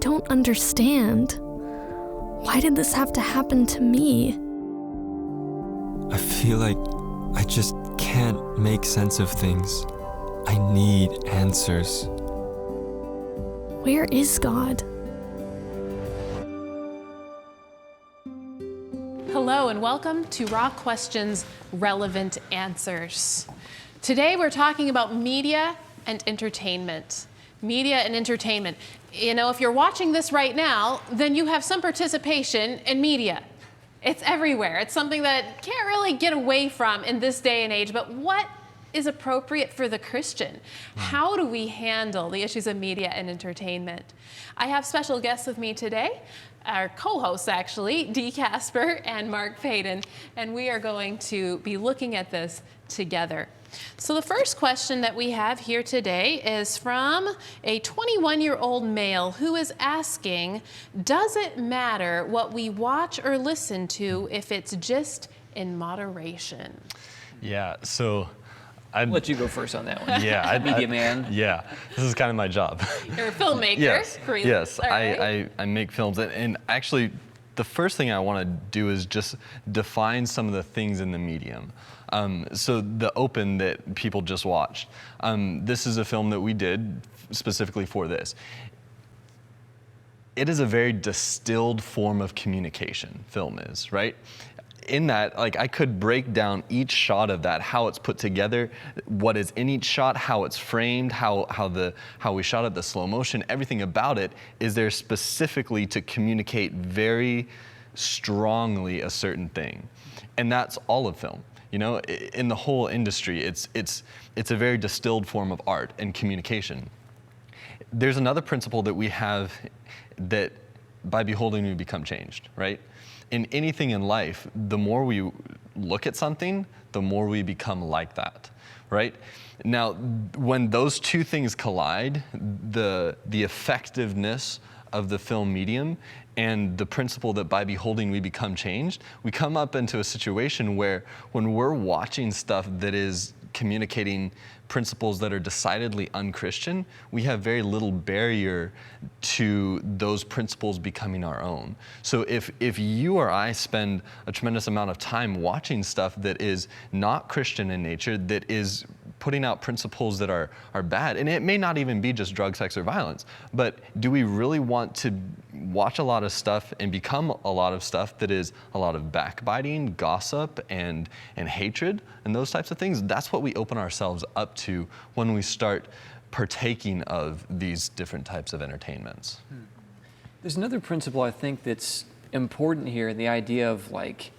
don't understand. Why did this have to happen to me? I feel like I just can't make sense of things. I need answers. Where is God? Hello and welcome to Raw Questions Relevant Answers. Today we're talking about media and entertainment. Media and entertainment. You know, if you're watching this right now, then you have some participation in media. It's everywhere. It's something that can't really get away from in this day and age, but what is appropriate for the Christian? How do we handle the issues of media and entertainment? I have special guests with me today, our co-hosts actually, Dee Casper and Mark Payton, and we are going to be looking at this together. So the first question that we have here today is from a 21-year-old male who is asking, does it matter what we watch or listen to if it's just in moderation? Yeah, so I'll let you go first on that one. Yeah, media man. Yeah, this is kind of my job. You're a filmmaker. Yes, Really? yes. Right. I make films, and actually, the first thing I want to do is just define some of the things in the medium. So the Open that people just watched, this is a film that we did specifically for this. It is a very distilled form of communication, film is, right? In that, like, I could break down each shot of that, how it's put together, what is in each shot, how it's framed, how we shot it, the slow motion, everything about it is there specifically to communicate very strongly a certain thing. And that's all of film. You know, in the whole industry, it's a very distilled form of art and communication. There's another principle that we have that by beholding we become changed, right? In anything in life, the more we look at something, the more we become like that, right? Now, when those two things collide, the effectiveness of the film medium and the principle that by beholding we become changed, we come up into a situation where when we're watching stuff that is communicating principles that are decidedly unchristian, we have very little barrier to those principles becoming our own. So if you or I spend a tremendous amount of time watching stuff that is not Christian in nature, that is putting out principles that are bad, and it may not even be just drug, sex, or violence, but do we really want to watch a lot of stuff and become a lot of stuff that is a lot of backbiting, gossip, and hatred, and those types of things? That's what we open ourselves up to when we start partaking of these different types of entertainments. There's another principle I think that's important here, the idea of like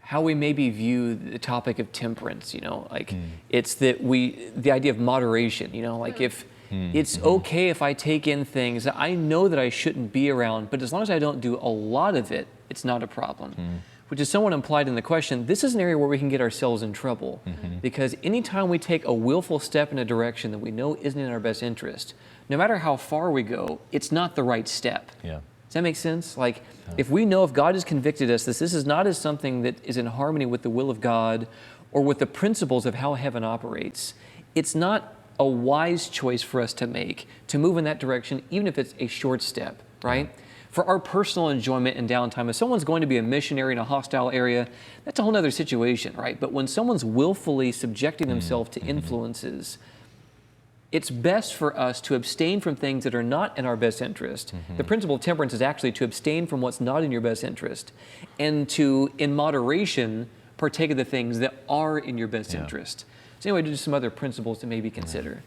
how we maybe view the topic of temperance, you know, like it's that the idea of moderation, you know, like if it's okay if I take in things that I know that I shouldn't be around, but as long as I don't do a lot of it, it's not a problem. Which is somewhat implied in the question. This is an area where we can get ourselves in trouble because anytime we take a willful step in a direction that we know isn't in our best interest, no matter how far we go, it's not the right step. Yeah. Does that make sense? Like, if we know if God has convicted us that this is not as something that is in harmony with the will of God or with the principles of how heaven operates, it's not a wise choice for us to make to move in that direction, even if it's a short step, right? For our personal enjoyment and downtime, if someone's going to be a missionary in a hostile area, that's a whole other situation, right? But when someone's willfully subjecting themselves to influences, it's best for us to abstain from things that are not in our best interest. The principle of temperance is actually to abstain from what's not in your best interest and to, in moderation, partake of the things that are in your best interest. So anyway, just some other principles to maybe consider.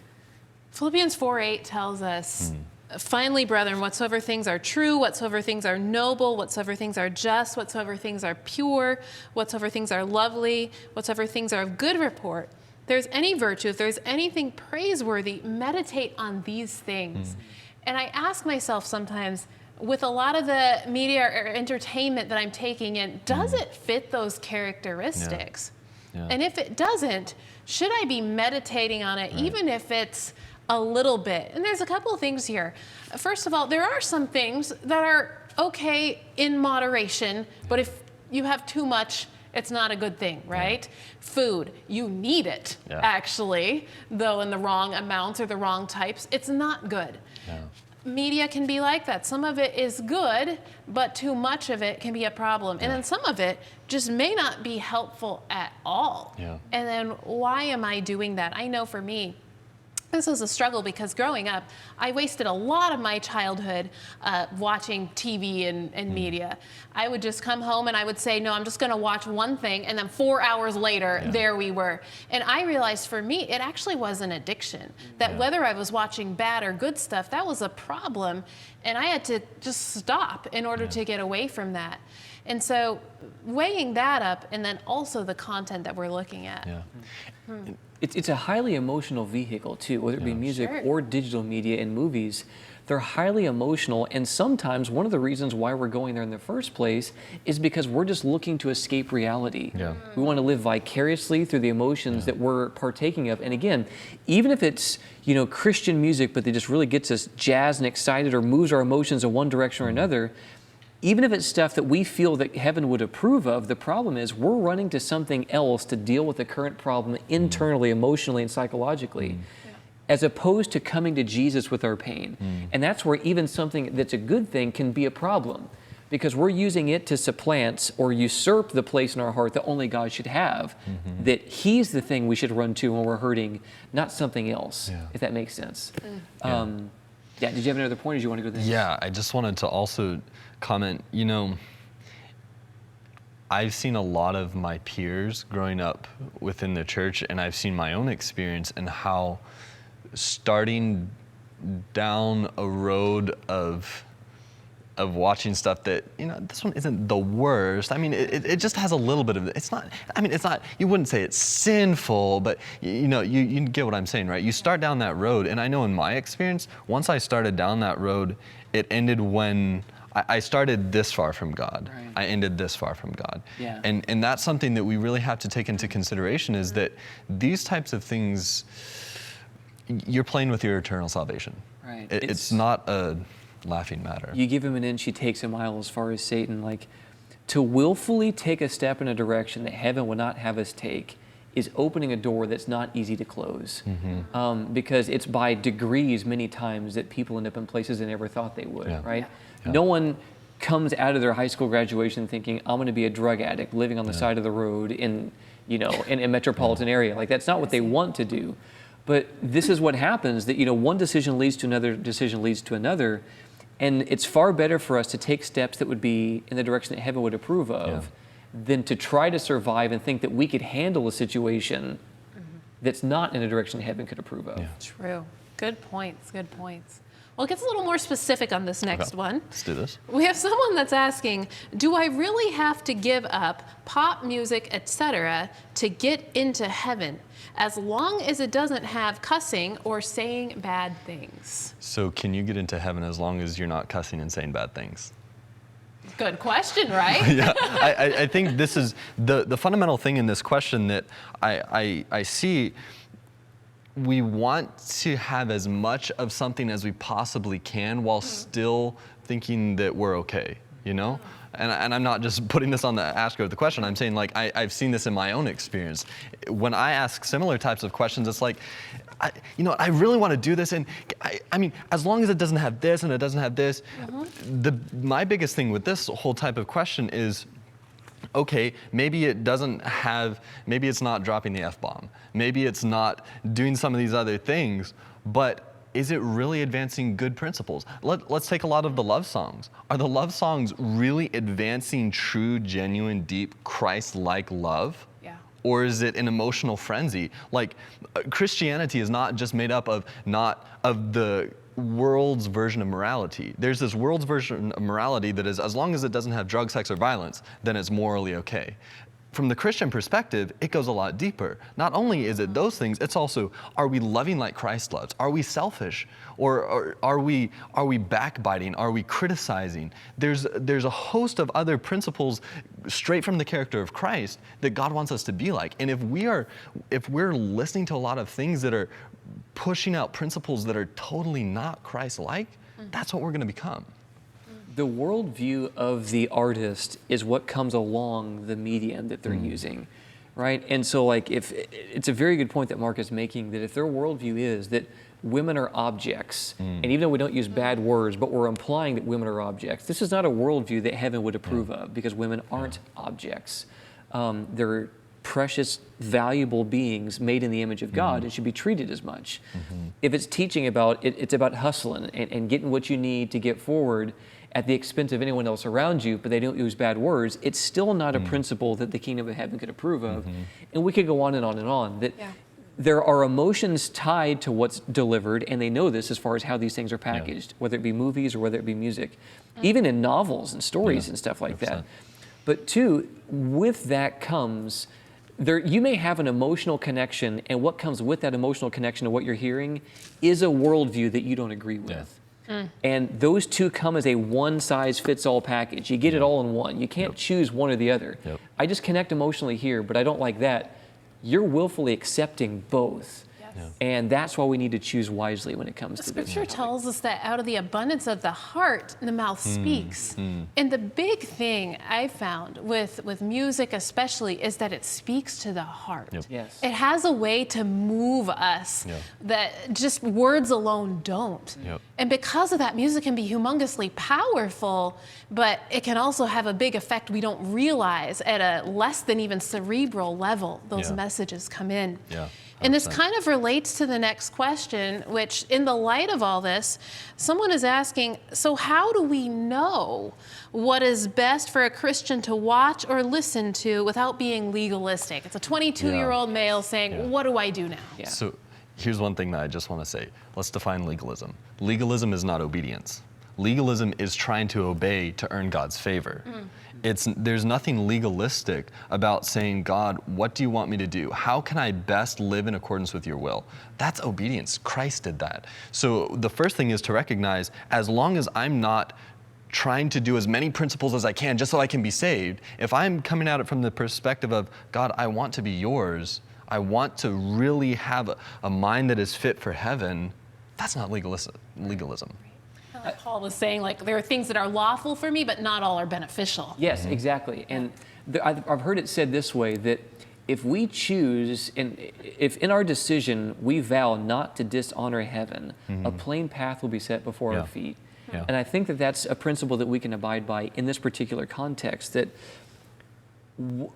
Philippians 4:8 tells us, finally, brethren, whatsoever things are true, whatsoever things are noble, whatsoever things are just, whatsoever things are pure, whatsoever things are lovely, whatsoever things are of good report, if there's any virtue, if there's anything praiseworthy, meditate on these things. And I ask myself sometimes, with a lot of the media or entertainment that I'm taking in, does it fit those characteristics? And if it doesn't, should I be meditating on it, even if it's a little bit? And there's a couple of things here. First of all, there are some things that are okay in moderation, but if you have too much, it's not a good thing, right? Food, you need it, actually, though in the wrong amounts or the wrong types, it's not good. media can be like that. Some of it is good, but too much of it can be a problem. And then some of it just may not be helpful at all. Yeah. And then why am I doing that? I know for me, this was a struggle because growing up, I wasted a lot of my childhood watching TV and media. I would just come home and I would say, no, I'm just going to watch one thing. And then 4 hours later, there we were. And I realized for me, it actually was an addiction. That whether I was watching bad or good stuff, that was a problem. And I had to just stop in order to get away from that. And so weighing that up, and then also the content that we're looking at. It's a highly emotional vehicle too, whether it be music or digital media and movies. They're highly emotional, and sometimes one of the reasons why we're going there in the first place is because we're just looking to escape reality. We want to live vicariously through the emotions that we're partaking of. And again, even if it's, you know, Christian music, but that just really gets us jazzed and excited or moves our emotions in one direction or another, even if it's stuff that we feel that heaven would approve of, the problem is we're running to something else to deal with the current problem internally, emotionally, and psychologically, as opposed to coming to Jesus with our pain. And that's where even something that's a good thing can be a problem, because we're using it to supplant or usurp the place in our heart that only God should have, that He's the thing we should run to when we're hurting, not something else, if that makes sense. Did you have another point, or did you want to go to the next? Yeah, I just wanted to also comment, you know, I've seen a lot of my peers growing up within the church, and I've seen my own experience and how starting down a road of watching stuff that, you know, this one isn't the worst. I mean, it just has a little bit of, it's not, you wouldn't say it's sinful, but you know, you get what I'm saying, right? You start down that road, and I know in my experience, once I started down that road, it ended when I started this far from God. I ended this far from God. And that's something that we really have to take into consideration, is that these types of things, you're playing with your eternal salvation. It's not a laughing matter. You give him an inch, he takes a mile, as far as Satan. Like, to willfully take a step in a direction that heaven would not have us take is opening a door that's not easy to close. Because it's by degrees many times that people end up in places they never thought they would, right? No one comes out of their high school graduation thinking, I'm gonna be a drug addict living on the side of the road in, you know, in a metropolitan area. Like, that's not what they want to do. But this is what happens, that, you know, one decision leads to another decision leads to another. And it's far better for us to take steps that would be in the direction that heaven would approve of than to try to survive and think that we could handle a situation that's not in a direction heaven could approve of. True. Good points. Good points. Well, it gets a little more specific on this next one. Let's do this. We have someone that's asking, do I really have to give up pop music, etc., to get into heaven, as long as it doesn't have cussing or saying bad things? So can you get into heaven as long as you're not cussing and saying bad things? Good question, right? I think this is the fundamental thing in this question that I see. We want to have as much of something as we possibly can while still thinking that we're okay, you know? And I'm not just putting this on the asker of the question. I'm saying, like, I've seen this in my own experience. When I ask similar types of questions, it's like, you know, I really want to do this. And I mean, as long as it doesn't have this and it doesn't have this, my biggest thing with this whole type of question is, okay, maybe it doesn't have, maybe it's not dropping the F-bomb. Maybe it's not doing some of these other things, but is it really advancing good principles? Let's take a lot of the love songs. Are the love songs really advancing true, genuine, deep, Christ-like love? Or is it an emotional frenzy? Like, Christianity is not just made up of the world's version of morality. There's this world's version of morality that is, as long as it doesn't have drug, sex, or violence, then it's morally okay. From the Christian perspective, it goes a lot deeper. Not only is it those things, it's also, are we loving like Christ loves? Are we selfish? Or are we backbiting? Are we criticizing? There's a host of other principles straight from the character of Christ that God wants us to be like. And if we're listening to a lot of things that are pushing out principles that are totally not Christ-like, that's what we're going to become. The worldview of the artist is what comes along the medium that they're using, right? And so, like, if it's a very good point that Mark is making, that if their worldview is that women are objects. And even though we don't use bad words, but we're implying that women are objects. This is not a worldview that heaven would approve of, because women aren't objects. They're precious, valuable beings made in the image of God and should be treated as much. If it's teaching about, it's about hustling and getting what you need to get forward at the expense of anyone else around you, but they don't use bad words, it's still not a principle that the kingdom of heaven could approve of. And we could go on and on and on. That there are emotions tied to what's delivered, and they know this as far as how these things are packaged, whether it be movies or whether it be music, even in novels and stories and stuff like 100%. That. But two, with that comes, you may have an emotional connection, and what comes with that emotional connection to what you're hearing is a worldview that you don't agree with. And those two come as a one-size-fits-all package. You get it all in one. You can't choose one or the other. I just connect emotionally here, but I don't like that. You're willfully accepting both. And that's why we need to choose wisely when it comes to this. Scripture tells us that out of the abundance of the heart, the mouth speaks. And the big thing I found with music especially is that it speaks to the heart. Yes. It has a way to move us that just words alone don't. And because of that, music can be humongously powerful, but it can also have a big effect we don't realize at a less than even cerebral level. Those messages come in. And this kind of relates to the next question, which in the light of all this, someone is asking, so how do we know what is best for a Christian to watch or listen to without being legalistic? It's a 22-year-old male saying, what do I do now? So here's one thing that I just want to say. Let's define legalism. Legalism is not obedience. Legalism is trying to obey to earn God's favor. There's nothing legalistic about saying, God, what do you want me to do? How can I best live in accordance with your will? That's obedience. Christ did that. So the first thing is to recognize, as long as I'm not trying to do as many principles as I can just so I can be saved, if I'm coming at it from the perspective of, God, I want to be yours, I want to really have a mind that is fit for heaven, that's not legalism. Like Paul was saying, like, there are things that are lawful for me, but not all are beneficial. Yes, exactly. And I've heard it said this way, that if we choose, and if in our decision we vow not to dishonor heaven, a plain path will be set before our feet. And I think that that's a principle that we can abide by in this particular context, that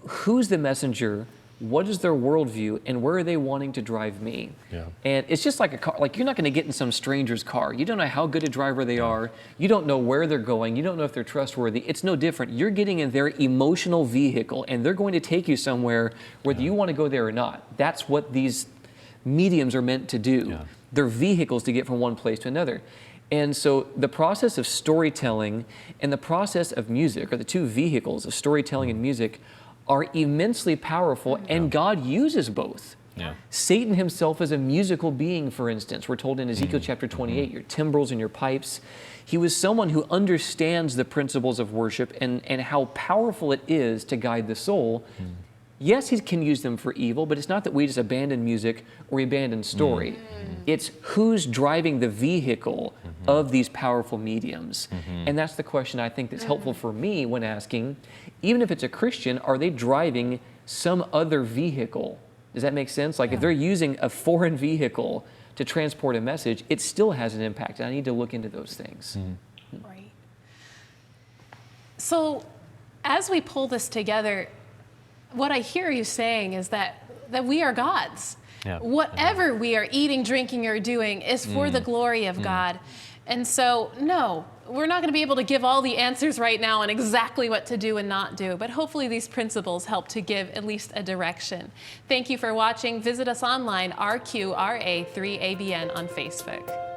who's the messenger, what is their worldview, and where are they wanting to drive me? And it's just like a car. Like, you're not going to get in some stranger's car. You don't know how good a driver they are. You don't know where they're going. You don't know if they're trustworthy. It's no different. You're getting in their emotional vehicle, and they're going to take you somewhere whether you want to go there or not. That's what these mediums are meant to do. They're vehicles to get from one place to another. And so the process of storytelling and the process of music are the two vehicles of storytelling and music are immensely powerful, and God uses both. Satan himself is a musical being, for instance. We're told in Ezekiel chapter 28, your timbrels and your pipes. He was someone who understands the principles of worship and how powerful it is to guide the soul. Yes, he can use them for evil, but it's not that we just abandon music or we abandon story. It's who's driving the vehicle of these powerful mediums. And that's the question I think that's helpful for me when asking, even if it's a Christian, are they driving some other vehicle? Does that make sense? Like, if they're using a foreign vehicle to transport a message, it still has an impact. And I need to look into those things. Right. So as we pull this together, what I hear you saying is that we are God's. Whatever we are eating, drinking, or doing is for the glory of God. And so, no, we're not going to be able to give all the answers right now on exactly what to do and not do, but hopefully these principles help to give at least a direction. Thank you for watching. Visit us online, RQRA3ABN on Facebook.